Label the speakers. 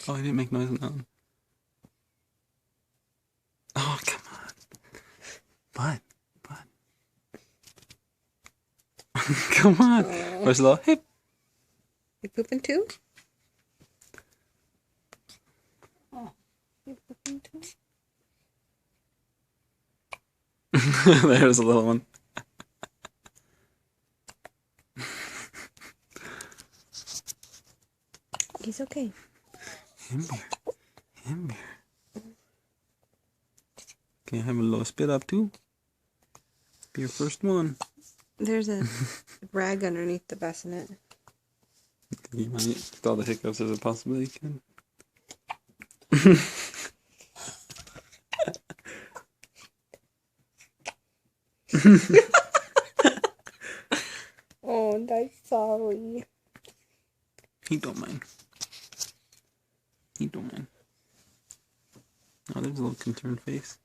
Speaker 1: Oh, I didn't make noise on that one. Oh, come on. Bud. Come on.
Speaker 2: Oh.
Speaker 1: Where's the little hip?
Speaker 2: You pooping too? Oh, you pooping too?
Speaker 1: There's a little one.
Speaker 2: He's okay.
Speaker 1: Him here. Can you have a little spit up too? Be your first one.
Speaker 2: There's a rag underneath the bassinet.
Speaker 1: You might, with all the hiccups, there's a possibility you can.
Speaker 2: Oh, I'm sorry.
Speaker 1: He don't mind. Oh, there's a little concerned face.